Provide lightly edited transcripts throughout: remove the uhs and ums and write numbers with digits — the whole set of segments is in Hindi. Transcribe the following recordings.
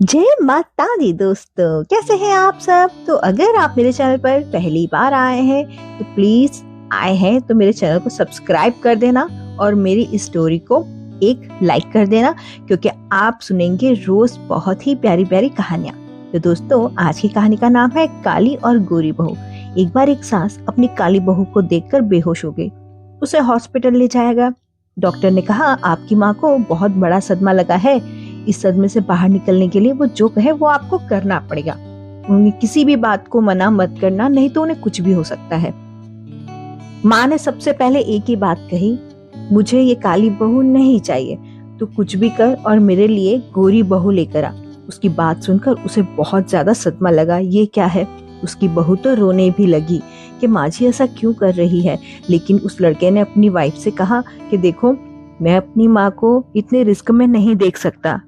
जय माता दी दोस्तों, कैसे हैं आप सब। तो अगर आप मेरे चैनल पर पहली बार आए हैं तो प्लीज आए हैं तो मेरे चैनल को सब्सक्राइब कर देना और मेरी इस स्टोरी को एक लाइक कर देना, क्योंकि आप सुनेंगे रोज बहुत ही प्यारी प्यारी कहानियां। तो दोस्तों, आज की कहानी का नाम है काली और गोरी बहू। एक बार एक सास अपनी काली बहू को देखकर बेहोश हो गई। उसे हॉस्पिटल ले जाया गया। डॉक्टर ने कहा, आपकी माँ को बहुत बड़ा सदमा लगा है। इस सदमे से बाहर निकलने के लिए वो जो कहे वो आपको करना पड़ेगा। उन्हें किसी भी बात को मना मत करना, नहीं तो उन्हें कुछ भी हो सकता है। माँ ने सबसे पहले एक ही बात कही, मुझे ये काली बहू नहीं चाहिए। तू कुछ भी कर और मेरे लिए गोरी बहू लेकर आ। उसकी बात सुनकर उसे बहुत ज्यादा सदमा लगा। ये क्या है? उसकी बहू तो रोने भी लगी कि माँ जी ऐसा क्यों कर रही है। लेकिन उस लड़के ने अपनी वाइफ से कहा कि देखो, मैं अपनी माँ को इतने रिस्क में नहीं देख सकता।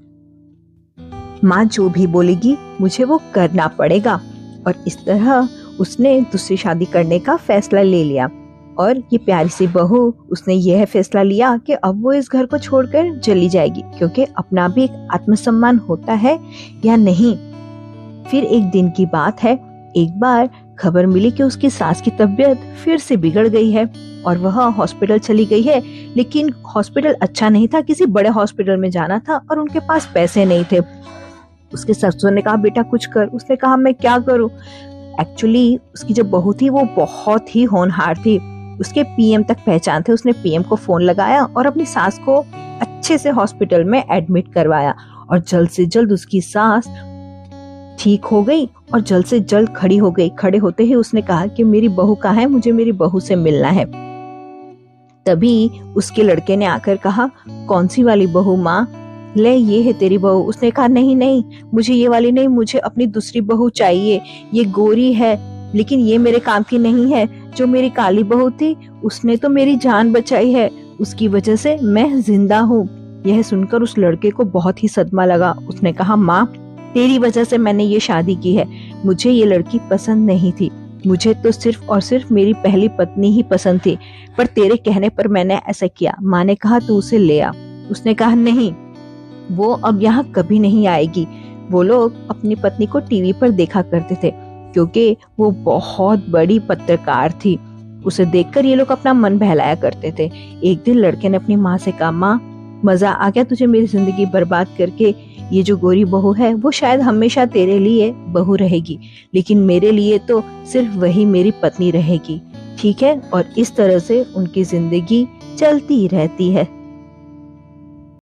माँ जो भी बोलेगी मुझे वो करना पड़ेगा। और इस तरह उसने दूसरी शादी करने का फैसला ले लिया। और ये प्यारी सी बहू, उसने यह फैसला लिया कि अब वो इस घर को छोड़कर चली जाएगी, क्योंकि अपना भी एक आत्मसम्मान होता है या नहीं। फिर एक दिन की बात है, एक बार खबर मिली कि उसकी सास की तबीयत फिर से बिगड़ गई है और वह हॉस्पिटल चली गई है। लेकिन हॉस्पिटल अच्छा नहीं था, किसी बड़े हॉस्पिटल में जाना था और उनके पास पैसे नहीं थे। उसके ससुर ने कहा, बेटा कुछ कर। उसने कहा, मैं क्या करूं। एक्चुअली उसकी जो बहू थी वो बहुत ही होनहार थी। उसके पीएम तक पहचान थे। उसने पीएम को फोन लगाया और अपनी सास को अच्छे से हॉस्पिटल में एडमिट करवाया। और जल्द से जल्द उसकी सास ठीक हो गई और जल्द से जल्द खड़ी हो गई। खड़े होते ही उसने कहा कि मेरी बहू कहाँ है, मुझे मेरी बहू से मिलना है। तभी उसके लड़के ने आकर कहा, कौन सी वाली बहू माँ? ले, ये है तेरी बहू। उसने कहा, नहीं नहीं, मुझे ये वाली नहीं, मुझे अपनी दूसरी बहू चाहिए। ये गोरी है लेकिन ये मेरे काम की नहीं है। जो मेरी काली बहू थी उसने तो मेरी जान बचाई है, उसकी वजह से मैं जिंदा हूँ। यह सुनकर उस लड़के को बहुत ही सदमा लगा। उसने कहा, माँ तेरी वजह से मैंने ये शादी की है। मुझे ये लड़की पसंद नहीं थी। मुझे तो सिर्फ और सिर्फ मेरी पहली पत्नी ही पसंद थी, पर तेरे कहने पर मैंने ऐसा किया। माँ ने कहा, तू उसे ले आ। उसने कहा, नहीं, वो अब यहाँ कभी नहीं आएगी। वो लोग अपनी पत्नी को टीवी पर देखा करते थे, क्योंकि वो बहुत बड़ी पत्रकार थी। उसे देखकर ये लोग अपना मन बहलाया करते थे। एक दिन लड़के ने अपनी माँ से कहा, माँ मजा आ गया तुझे मेरी जिंदगी बर्बाद करके। ये जो गोरी बहू है वो शायद हमेशा तेरे लिए बहू रहेगी, लेकिन मेरे लिए तो सिर्फ वही मेरी पत्नी रहेगी। ठीक है? और इस तरह से उनकी जिंदगी चलती रहती है।